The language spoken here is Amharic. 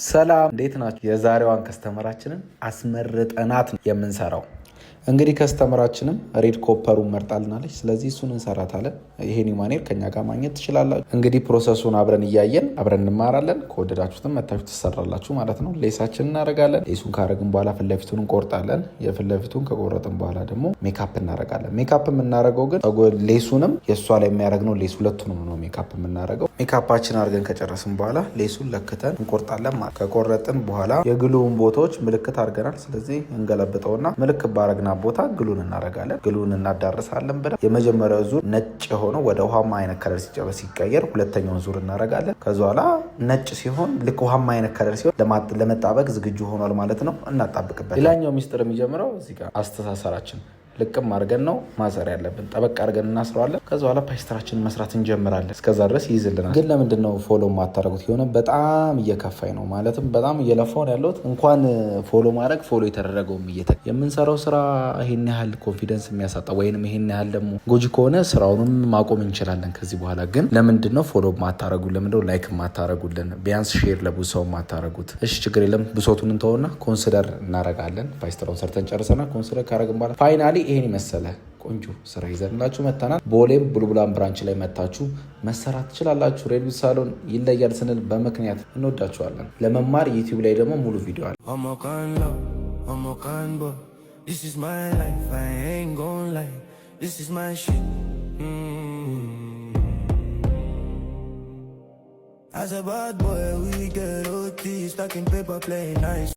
ሰላም እንዴት ናችሁ? የዛሬዋን ከስተመራችንን አስመርጠናት ነው የምንሰራው። እንግዲህ ከስተመራችንም ሬድ ኮፐሩን መርጣልናለች። ስለዚህ እሱን እንሰራታለን። ይሄን ማኔር ከኛ ጋር ማግኘት ትችላላችሁ። እንግዲህ ፕሮሰሱን አብረን እያየን አብረን እንማራለን። ከወደዳችሁትም መታችሁ ትሰራላችሁ ማለት ነው። ሌሳችን እናደርጋለን። ሌሱን ካረግን በኋላ ፊት ለፊቱን እንቆርጣለን። የፊት ለፊቱን ከቆረጥን በኋላ ደግሞ ሜካፕ እናደርጋለን። ሜካፕ የምናደርገው ግን ሌሱንም የእሷ ላይ የሚያደርግነው ሌስ ሁለቱንም ነው ሜካፕ የምናደርገው። ሜካፓችን አድርገን ከጨረስን በኋላ ሌሱን ለክተን እንቆርጣለን ማለት። ከቆረጥን በኋላ የግሉውን ቦታዎች ምልክት አድርገናል። ስለዚህ እንገለብጠውና ምልክት ባረግና ቦታ ግሉን እናደርጋለን። ግሉን እናዳርሳለን ብለን የመጀመሪያው ዙር ነጭ የሆነው ወደ ውሃማ አይነት ከለር ሲቀየር ሁለተኛውን ዙር እናደርጋለን። ከዛ በኋላ ነጭ ሲሆን ልክ ውሃማ አይነት ከለር ሲሆን ለመጣበቅ ዝግጁ ሆኗል ማለት ነው። እናጣብቅበት። ሌላኛው ሚስጥር የሚጀምረው እዚህ ጋር አስተሳሰራችን ልቅም አድርገን ነው ማሰር ያለብን። ጠበቅ አድርገን እናስረዋለን። ከዛ በኋላ ፓስተራችንን መስራት እንጀምራለን። እስከዛ ድረስ ይይዝልናል። ግን ለምንድን ነው ፎሎ ማታረጉት? የሆነ በጣም እየከፋኝ ነው፣ ማለትም በጣም እየለፋው ነው ያለሁት። እንኳን ፎሎ ማድረግ ፎሎ የተደረገውም የምንሰራው ስራ ይሄን ያህል ኮንፊደንስ የሚያሳጣ ወይንም ይሄን ያህል ደግሞ ጎጂ ከሆነ ስራውንም ማቆም እንችላለን ከዚህ በኋላ። ግን ለምንድን ነው ፎሎ ማታረጉ? ለምንድነው ላይክ ማታረጉልን? ቢያንስ ሼር ለብዙ ሰው ማታረጉት? እሺ ችግር የለም። ብሶቱን እንተውና ኮንሲደር እናረጋለን። ፓስተራውን ሰርተን ጨርሰናል። ኮንሲደር ካረግን በኋላ ፋይናሊ ይሄን መሰለ ቆንጆ ስራ ይዘንላችሁ መተናል። ቦሌም ቡልቡላን ብራንች ላይ መታችሁ መሰራት ትችላላችሁ። ሬድ ሳሎን ይለያል ስንል በምክንያት እንወዳችኋለን። ለመማር ዩቲዩብ ላይ ደግሞ ሙሉ ቪዲዮ አለ። As a bad boy we get OT stuck in paper playing nice